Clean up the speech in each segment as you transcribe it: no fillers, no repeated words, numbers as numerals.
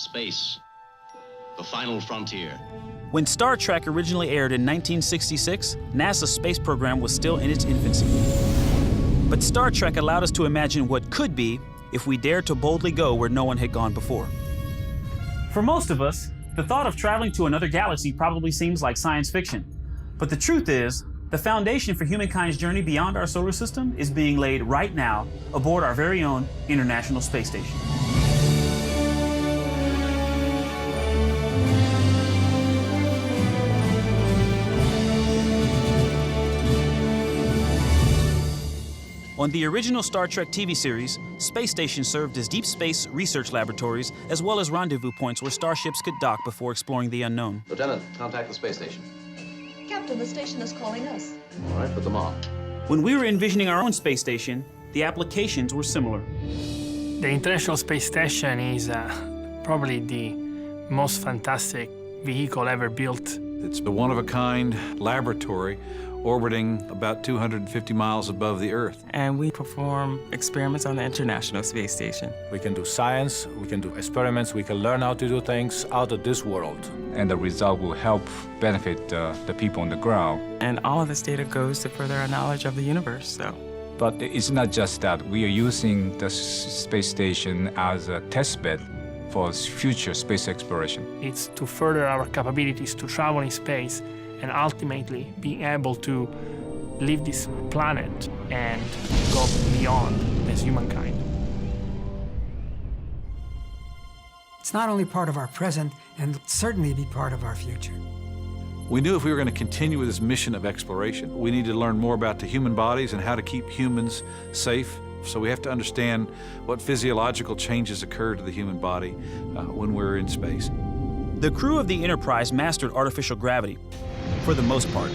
Space, the final frontier. When Star Trek originally aired in 1966, NASA's space program was still in its infancy. But Star Trek allowed us to imagine what could be if we dared to boldly go where no one had gone before. For most of us, the thought of traveling to another galaxy probably seems like science fiction. But the truth is, the foundation for humankind's journey beyond our solar system is being laid right now aboard our very own International Space Station. On the original Star Trek TV series, space stations served as deep space research laboratories as well as rendezvous points where starships could dock before exploring the unknown. Lieutenant, contact the space station. Captain, the station is calling us. All right, put them on. When we were envisioning our own space station, the applications were similar. The International Space Station is probably the most fantastic vehicle ever built. It's a one-of-a-kind laboratory orbiting about 250 miles above the Earth. And we perform experiments on the International Space Station. We can do science, we can do experiments, we can learn how to do things out of this world. And the result will help benefit the people on the ground. And all of this data goes to further our knowledge of the universe, so. But it's not just that. We are using the space station as a test bed for future space exploration. It's to further our capabilities to travel in space and ultimately being able to leave this planet and go beyond as humankind. It's not only part of our present, and certainly be part of our future. We knew if we were going to continue with this mission of exploration, we needed to learn more about the human bodies and how to keep humans safe. So we have to understand what physiological changes occur to the human body when we're in space. The crew of the Enterprise mastered artificial gravity, for the most part.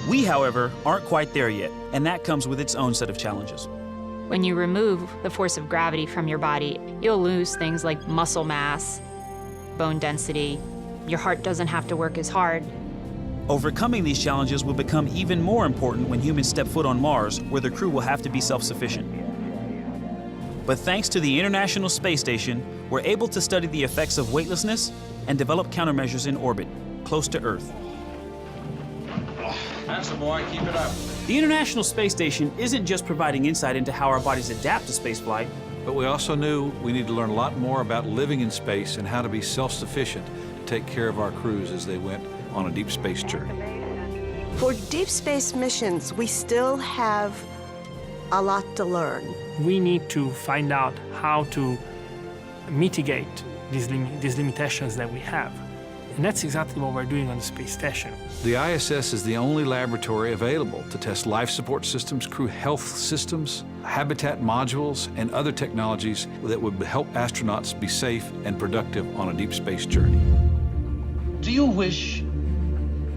We, however, aren't quite there yet, and that comes with its own set of challenges. When you remove the force of gravity from your body, you'll lose things like muscle mass, bone density. Your heart doesn't have to work as hard. Overcoming these challenges will become even more important when humans step foot on Mars, where the crew will have to be self-sufficient. But thanks to the International Space Station, we're able to study the effects of weightlessness and develop countermeasures in orbit, close to Earth. That's the boy, keep it up. The International Space Station isn't just providing insight into how our bodies adapt to spaceflight, But we also knew we needed to learn a lot more about living in space and how to be self-sufficient to take care of our crews as they went on a deep space journey. For deep space missions, we still have a lot to learn. We need to find out how to mitigate these limitations that we have. And that's exactly what we're doing on the space station. The ISS is the only laboratory available to test life support systems, crew health systems, habitat modules, and other technologies that would help astronauts be safe and productive on a deep space journey. Do you wish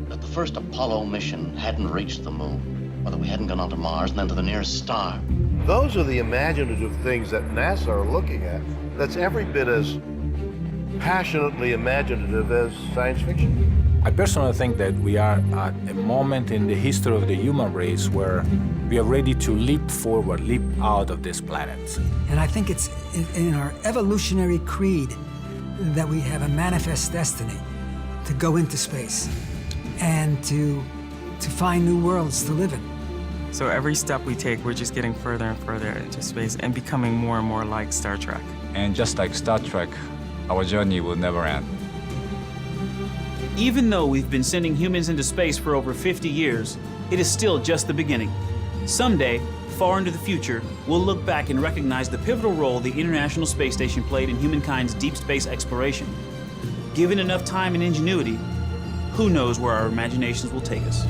that the first Apollo mission hadn't reached the moon, or that we hadn't gone on to Mars and then to the nearest star? Those are the imaginative things that NASA are looking at that's every bit as passionately imaginative as science fiction. I personally think that we are at a moment in the history of the human race where we are ready to leap forward, leap out of this planet. And I think it's in our evolutionary creed that we have a manifest destiny to go into space and to find new worlds to live in. So every step we take, we're just getting further and further into space and becoming more and more like Star Trek. And just like Star Trek, our journey will never end. Even though we've been sending humans into space for over 50 years, it is still just the beginning. Someday, far into the future, we'll look back and recognize the pivotal role the International Space Station played in humankind's deep space exploration. Given enough time and ingenuity, who knows where our imaginations will take us.